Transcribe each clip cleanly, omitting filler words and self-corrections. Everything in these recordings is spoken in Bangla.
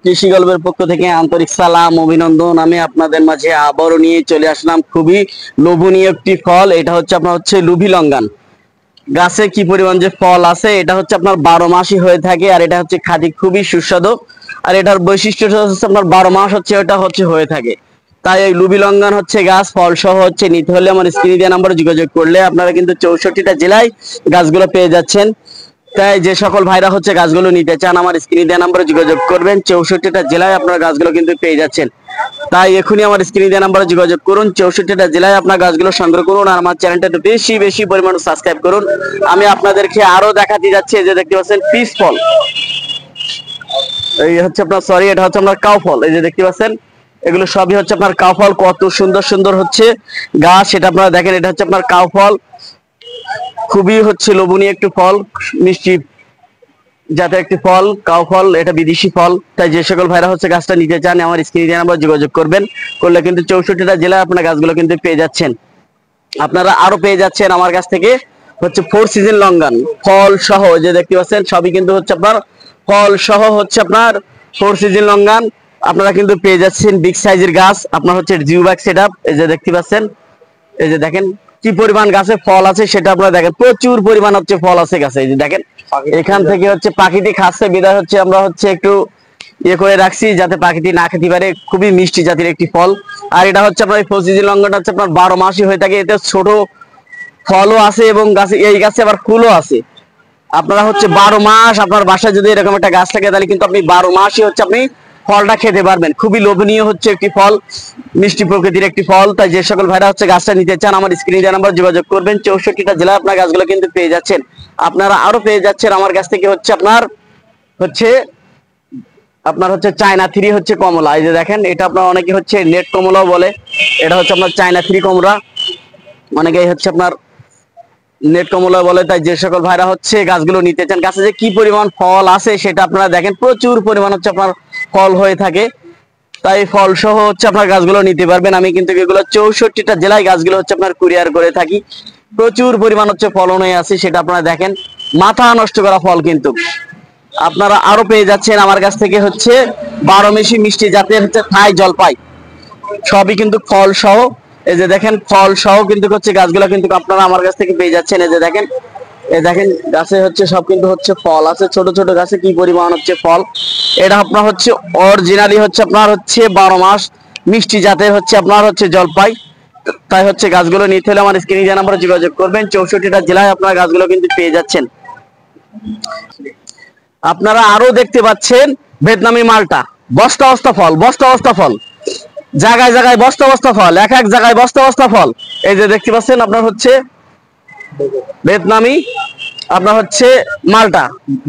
কৃষি গল্পের পক্ষ থেকে আন্তরিক সালাম অভিনন্দন। আমি আপনাদের মাঝে আবারও নিয়ে চলে আসলাম খুবই লোভনীয় একটি ফল। এটা হচ্ছে আপনার লুভি লঙ্ঘন। গাছে কি পরিমাণ যে ফল আছে, এটা হচ্ছে আপনার 12 মাসই হয়ে থাকে। আর এটা হচ্ছে খাঁটি খুবই সুস্বাদু। আর এটার বৈশিষ্ট্য হচ্ছে আপনার 12 মাস এটা হয়ে থাকে। তাই এই লুভি লঙ্ঘন গাছ ফল সহ নিতে হলে আমার স্ক্রিনে দেওয়া নাম্বারে যোগাযোগ করলে আপনারা কিন্তু 64টা জেলায় গাছগুলো পেয়ে যাচ্ছেন। তাই যে সকল ভাইরা গাছগুলো নিতে চান আমার স্ক্রিনে দেওয়া নাম্বারে যোগাযোগ করবেন। 64টা জেলায় আপনার গাছগুলো কিন্তু পেয়ে যাচ্ছেন। তাই এখনই আমার স্ক্রিনে দেওয়া নাম্বারে যোগাযোগ করুন। 64টা জেলায় আপনার গাছগুলো সংগ্রহ করুন আর আমার চ্যানেলটা একটু বেশি বেশি পরিমাণে সাবস্ক্রাইব করুন। আমি আপনাদেরকে আরো দেখাতে যাচ্ছি, এই যে দেখতে পাচ্ছেন পিস ফল। এই হচ্ছে আপনার এটা হচ্ছে আপনার কাউ ফল। এই যে দেখতে পাচ্ছেন এগুলো সবই হচ্ছে আপনার কাউ ফল। কত সুন্দর সুন্দর গাছ, সেটা আপনারা দেখেন। এটা হচ্ছে আপনার কাউ ফল, খুবই লোভনীয় একটি ফল, মিষ্টি জাতের একটি ফল কাউ ফল। এটা বিদেশি ফল। তাই যে সকল ভাইরা গাছটা নিতে চান আমার স্ক্রিনে দেওয়া নাম্বারে যোগাযোগ করবেন। করলে কিন্তু 64টা জেলায় আপনার গাছগুলো কিন্তু পেয়ে যাচ্ছেন। আপনারা আরো পেয়ে যাচ্ছেন আমার কাছ থেকে 4 সিজন লঙ্ঘন ফল সহ। যে দেখতে পাচ্ছেন সবই কিন্তু আপনার ফল সহ আপনার 4 সিজন লঙ্ঘন। আপনারা কিন্তু পেয়ে যাচ্ছেন বিগ সাইজের গাছ। আপনার জিও ব্যাগ সেটআপ। এই যে দেখতে পাচ্ছেন, এই যে দেখেন কি পরিমাণ গাছে ফল আছে সেটা আপনারা দেখেন। প্রচুর পরিমাণ ফল আছে গাছে। এই যে দেখেন এখান থেকে পাখিটি খাচ্ছে বিদায় আমরা একটু ইয়ে করে রাখছি যাতে পাখিটি না খেতে পারে। খুবই মিষ্টি জাতির একটি ফল। আর এটা আপনার এই 4 সিজন লঙ্ঘনটা আপনার 12 মাসই হয়ে থাকে। এতে ছোট ফলও আছে এবং এই গাছে আবার ফুলও আছে। আপনারা 12 মাস আপনার বাসায় যদি এরকম একটা গাছ থাকে তাহলে কিন্তু আপনি 12 মাসই আপনি ফলটা খেতে পারবেন। খুবই লোভনীয় একটি ফল, মিষ্টি প্রকৃতির একটি ফল। তাই যে সকল ভাইরা গাছটা নিতে চান আমার স্ক্রিনে দেওয়া নাম্বার যোগাযোগ করবেন। 64টা জেলা আপনার গাছগুলো কিন্তু পেয়ে যাচ্ছেন। আপনারা আরো পেয়ে যাচ্ছেন আমার কাছ থেকে আপনার চায়না 3 কমলা। এই যে দেখেন এটা আপনার অনেকে নেট কমলাও বলে। এটা আপনার চায়না 3 কমলা, অনেকেই আপনার নেট কমলা বলে। তাই যে সকল ভাইরা গাছগুলো নিতে চান, গাছে যে কি পরিমাণ ফল আছে সেটা আপনারা দেখেন। প্রচুর পরিমাণ আপনার ফল হয়ে থাকে। তাই ফল সহ আপনার গাছগুলো নিতে পারবেন। আমি কিন্তু এগুলো 64টা জেলায় গাছগুলো আপনার কুরিয়ার করে থাকি। প্রচুর পরিমাণ ফলন হয়ে আছে, সেটা আপনারা দেখেন। মাথা নষ্ট করা ফল কিন্তু আপনারা আরো পেয়ে যাচ্ছেন আমার কাছ থেকে 12 মাসি মিষ্টি জাতের থাই জলপাই। সবই কিন্তু ফল সহ। এই যে দেখেন ফল সহ কিন্তু গাছগুলো কিন্তু আপনারা আমার কাছ থেকে পেয়ে যাচ্ছেন। এই যে দেখেন, এই দেখেন গাছে সব কিন্তু ফল আছে। ছোট ছোট গাছে কি পরিমাণ ফল। এটা আপনার অরিজিনালি আপনার 12 মাস মিষ্টি জাতের আপনার জলপাই। তাই গাছগুলো নিতে হলে আমার স্ক্রিনে দেওয়া নাম্বারে যোগাযোগ করবেন। 64টা জেলায় আপনার গাছগুলো কিন্তু পেয়ে যাচ্ছেন। আপনারা আরো দেখতে পাচ্ছেন ভিয়েতনামি মালটা, বস্তা বস্তা ফল, বস্তা বস্তা ফল, জায়গায় জায়গায় বস্তা বস্তা ফল, এক এক জায়গায় বস্তা বস্তা ফল। এই যে দেখতে পাচ্ছেন আপনার ভিয়েতনামি আপনার মালটা,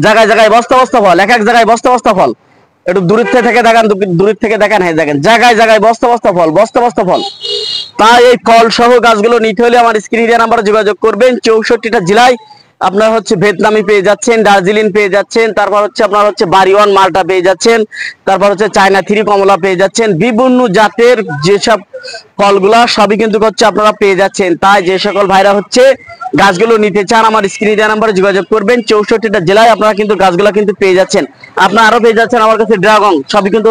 জায়গায় জায়গায় বস্তা বস্তা ফল, এক এক জায়গায় বস্তা বস্তা ফল। একটু দূরের থেকে দেখেন, দূরের থেকে দেখেন। হ্যাঁ দেখেন জায়গায় জায়গায় বস্তা বস্তা ফল, বস্তা বস্তা ফল। তাই এই ফল সহ গাছগুলো নিতে হলে আমার স্ক্রিনে দেওয়া নাম্বারে যোগাযোগ করবেন। 64টা জেলায় আপনার ভিয়েতনামি পেয়ে যাচ্ছেন, দার্জিলিং পেয়ে যাচ্ছেন, তারপর আপনার বাড়িওয়ান মালটা পেয়ে যাচ্ছেন, তারপর চায়না 3 কমলা পেয়ে যাচ্ছেন। বিভিন্ন জাতের যেসব ফলগুলা সবই কিন্তু আপনারা পেয়ে যাচ্ছেন। তাই যে সকল ভাইরা গাছগুলো নিতে চান আমার স্ক্রিনে দেওয়া নাম্বারে যোগাযোগ করবেন। 64টা জেলায় আপনারা কিন্তু গাছগুলো কিন্তু পেয়ে যাচ্ছেন। আপনারা আরো পেয়ে যাচ্ছেন আমার কাছে ড্রাগন, সবই কিন্তু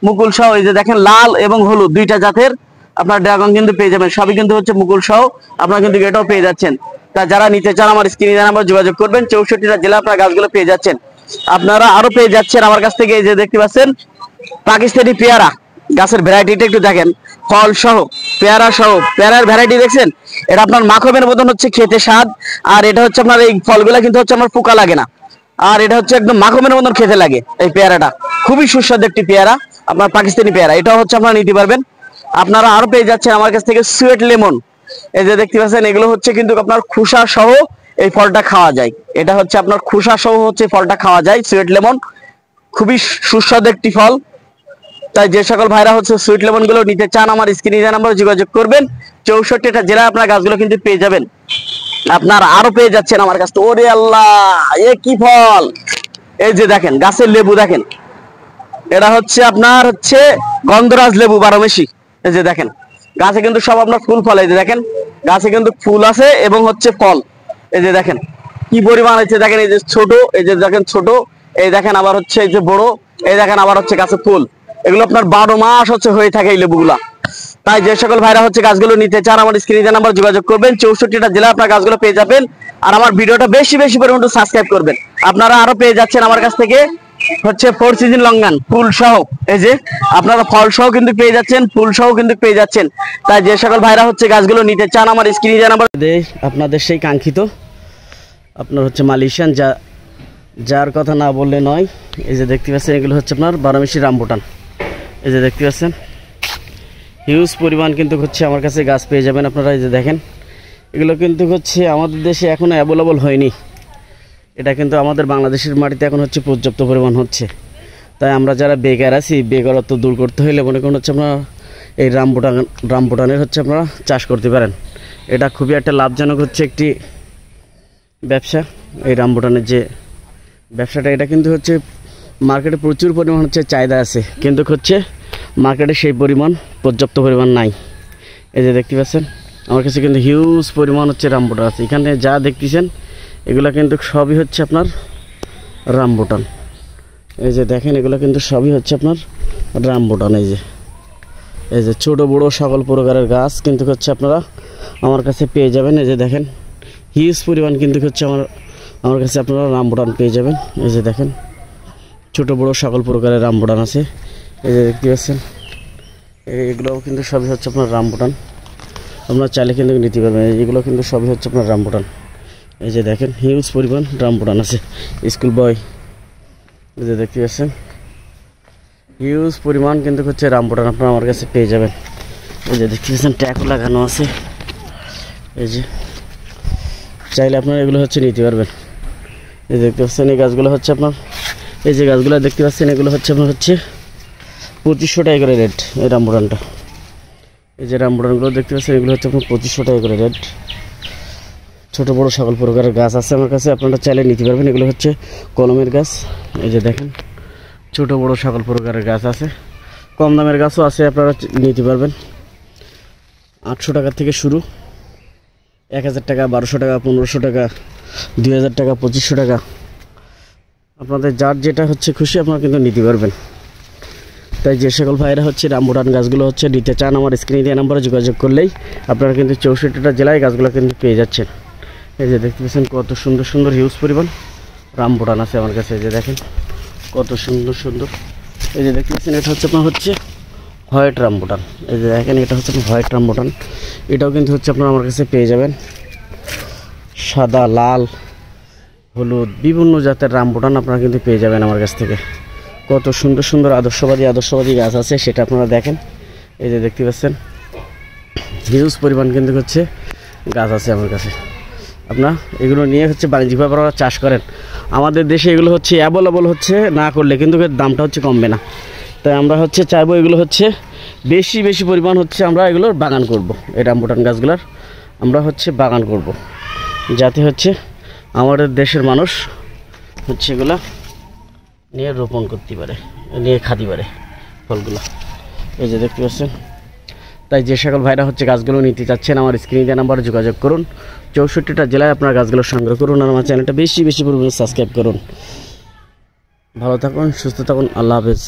মুকুল সহ। এই যে দেখেন লাল এবং হলুদ দুইটা জাতের আপনার ড্রাগন কিন্তু পেয়ে যাবেন। সবই কিন্তু মুকুল সহ, আপনারা কিন্তু এটাও পেয়ে যাচ্ছেন। তা যারা নিতে চান আমার স্ক্রিনে দেওয়া নাম্বারে যোগাযোগ করবেন। 64টা জেলা আপনার গাছগুলো পেয়ে যাচ্ছেন। আপনারা আরো পেয়ে যাচ্ছেন আমার কাছ থেকে এই যে দেখতে পাচ্ছেন পাকিস্তানি পেয়ারা। গাছের ভ্যারাইটিটা একটু দেখেন, ফল সহ পেয়ারা সহ। পেয়ারার ভ্যারাইটি দেখছেন, এটা আপনার মাখনের মতন খেতে স্বাদ। আর এটা আপনার এই ফলগুলা কিন্তু আমার পোকা লাগে না। আর এটা একদম মাখনের মতন খেতে লাগে। এই পেয়ারাটা খুবই সুস্বাদু একটি পেয়ারা, আপনার পাকিস্তানি পেয়ারা। এটাও আপনারা নিতে পারবেন। আপনারা আরো পেয়ে যাচ্ছেন আমার কাছ থেকে সুইট লেমন। এই যে দেখতে পাচ্ছেন এগুলো কিন্তু আপনার খোসা সহ এই ফলটা খাওয়া যায়। এটা আপনার খোসা সহ ফলটা খাওয়া যায়। সুইট লেমন খুবই সুস্বাদু একটি ফল। তাই যে সকল ভাইরা সুইট লেমন গুলো নিতে চান আমার স্ক্রিনে দেওয়া নাম্বারে যোগাযোগ করবেন। 64টা জেলায় আপনার গাছগুলো কিন্তু পেয়ে যাবেন। আপনারা আরো পেয়ে যাচ্ছেন আমার কাছে। ওরে আল্লাহ, এ কি ফল! এই যে দেখেন গাছের লেবু দেখেন, এটা আপনার গন্ধরাজ লেবু 12 মাসি। এই যে দেখেন গাছে কিন্তু সব আপনার ফুল ফল। এই যে দেখেন গাছে কিন্তু ফুল আছে এবং ফল। এই যে দেখেন কি পরিমাণ দেখেন। এই যে ছোট, এই যে দেখেন ছোট, এই দেখেন আবার এই যে বড়। এই দেখেন আবার হচ্ছে গাছে ফুল। এগুলো আপনার 12 মাস হচ্ছে হয়ে থাকে এই লেবুগুলা। তাই যে সকল ভাইরা হচ্ছে গাছগুলো নিতে চান আমার স্ক্রিনে দেওয়া নাম্বার যোগাযোগ করবেন। 64টা জেলায় আপনার গাছগুলো পেয়ে যাবেন। আর আমার ভিডিওটা বেশি বেশি পরিমাণে সাবস্ক্রাইব করবেন। আপনারা আরো পেয়ে যাচ্ছেন আমার কাছ থেকে হচ্ছে 4 সিজন লঙ্গান ফুল সহ। এই যে আপনারা ফল সহ কিন্তু পেয়ে যাচ্ছেন, ফুল সহ কিন্তু পেয়ে যাচ্ছেন। তাই যে সকল ভাইরা হচ্ছে গাছগুলো নিতে চান আমার স্ক্রিনে দেওয়া নাম্বার আপনাদের সেই কাঙ্ক্ষিত আপনার হচ্ছে মালয়েশিয়ান, যার কথা না বললে নয়। এই যে দেখতে পাচ্ছেন এগুলো হচ্ছে আপনার 12 মাসি রামবুটান। এই যে দেখতে পাচ্ছেন হিউজ পরিমাণ কিন্তু হচ্ছে আমার কাছে গাছ পেয়ে যাবেন আপনারা। এই যে দেখেন এগুলো কিন্তু হচ্ছে আমাদের দেশে এখনো অ্যাভেলেবল হয়নি। এটা কিন্তু আমাদের বাংলাদেশের মাটিতে এখন হচ্ছে পর্যাপ্ত পরিমাণ হচ্ছে। তাই আমরা যারা বেকার আছি, বেকারত্ব দূর করতে হলে মনে করুন হচ্ছে আপনারা এই রামবুটানের হচ্ছে আপনারা চাষ করতে পারেন। এটা খুবই একটা লাভজনক হচ্ছে একটি ব্যবসা। এই রামবুটানের যে ব্যবসাটা, এটা কিন্তু হচ্ছে মার্কেটে প্রচুর পরিমাণ হচ্ছে চাহিদা আছে, কিন্তু হচ্ছে মার্কেটে সেই পরিমাণ পর্যাপ্ত পরিমাণ নাই। এই যে দেখতে পাচ্ছেন আমার কাছে কিন্তু হিউজ পরিমাণ হচ্ছে রামবুটান আছে। এখানে যা দেখতেছেন এগুলো কিন্তু সবই হচ্ছে আপনার রামবুটান। এই যে দেখেন এগুলো কিন্তু সবই হচ্ছে আপনার রামবুটান। এই যে ছোট বড় সকল প্রকারের গাছ কিন্তু হচ্ছে আপনারা আমার কাছে পেয়ে যাবেন। এই যে দেখেন হিউজ পরিমাণ কিন্তু হচ্ছে আমার কাছে আপনারা রামবুটান পেয়ে যাবেন। এই যে দেখেন ছোট বড় সকল প্রকারের রামবুটান আছে। এই যে দেখতে পাচ্ছেন এগুলোও কিন্তু সবই হচ্ছে আপনার রামবুটান। আপনারা চাইলে কিন্তু নিতে পারবেন। এগুলো কিন্তু সবই হচ্ছে আপনার রামবুটান। এই যে দেখেন হিউজ পরিমাণ রামবুটান আছে। স্কুল বয় এই যে দেখতে পাচ্ছেন হিউজ পরিমাণ কিন্তু হচ্ছে রামবুটান আপনারা আমার কাছে পেয়ে যাবেন। এই যে দেখতে পাচ্ছেন ট্যাগও লাগানো আছে। এই যে চাইলে আপনারা এগুলো হচ্ছে নিতে পারবেন। এই দেখতে পাচ্ছেন এই গাছগুলো হচ্ছে আপনার, এই যে গাছগুলো দেখতে পাচ্ছেন এগুলো হচ্ছে আপনার হচ্ছে 2500 টাকা করে রেট। এই রামবুটানটা, এই যে রামবুটানগুলো দেখতে পাচ্ছেন এগুলো হচ্ছে আপনার 2500 টাকা করে রেট। ছোট বড় সকল প্রকারের গাছ আছে আমার কাছে, আপনারা চাইলে নিতে পারবেন। এগুলো হচ্ছে কলমের গাছ। এই যে দেখেন ছোট বড় সকল প্রকারের গাছ আছে, কম দামের গাছও আছে, আপনারা নিতে পারবেন। 800 টাকা থেকে শুরু, 1000 টাকা, 1200 টাকা, 1500 টাকা, 2000 টাকা, 2500 টাকা, আপনাদের যার যেটা হচ্ছে খুশি আপনারা কিন্তু নিতে পারবেন। তাই যে সকল ভাইরা হচ্ছে রামবুটান গাছগুলো হচ্ছে নিতে চান আমার স্ক্রিনে দেওয়া নাম্বারে যোগাযোগ করলেই আপনারা কিন্তু 64টা জেলায় গাছগুলো কিন্তু পেয়ে যাচ্ছেন। এই যে দেখতে পাচ্ছেন কত সুন্দর সুন্দর হিউজ পরিমাণ রামবুটান আছে আমার কাছে। এই যে দেখেন কত সুন্দর সুন্দর। এই যে দেখতে পাচ্ছেন এটা হচ্ছে আপনার হচ্ছে হোয়াইট রামবুটান। এই যে দেখেন এটা হচ্ছে আপনার হোয়াইট রামবুটান। এটাও কিন্তু হচ্ছে আপনারা আমার কাছে পেয়ে যাবেন। সাদা, লাল, হলুদ বিভিন্ন জাতের রামবুটান আপনারা কিন্তু পেয়ে যাবেন আমার কাছ থেকে। কত সুন্দর সুন্দর আদর্শবাদী গাছ আছে সেটা আপনারা দেখেন। এই যে দেখতে পাচ্ছেন হিউজ পরিমাণ কিন্তু হচ্ছে গাছ আছে আমার কাছে। আপনার এগুলো নিয়ে হচ্ছে বাণিজ্যিকভাবে আপনারা চাষ করেন। আমাদের দেশে এগুলো হচ্ছে অ্যাভেলেবল হচ্ছে না করলে কিন্তু দামটা হচ্ছে কমবে না। তাই আমরা হচ্ছে চাইবো এগুলো হচ্ছে বেশি বেশি পরিমাণ হচ্ছে আমরা এগুলোর বাগান করব। এই রামবুটান গাছগুলোর আমরা হচ্ছে বাগান করব, যাতে হচ্ছে আমাদের দেশের মানুষ হচ্ছে এগুলো নিয়ে রোপণ করতে পারে, নিয়ে খাতে পারে ফলগুলো। এই যে দেখতে পাচ্ছেন। তাই যে সকল ভাইরা হচ্ছে গাছগুলো নিতে চাচ্ছেন আমার স্ক্রিনে দেওয়া নাম্বারে যোগাযোগ করুন। 64টা জেলায় আপনার গাছগুলো সংগ্রহ করুন আর আমার চ্যানেলটা বেশি বেশি পরিমাণে সাবস্ক্রাইব করুন। ভালো থাকুন, সুস্থ থাকুন, আল্লাহ হাফেজ।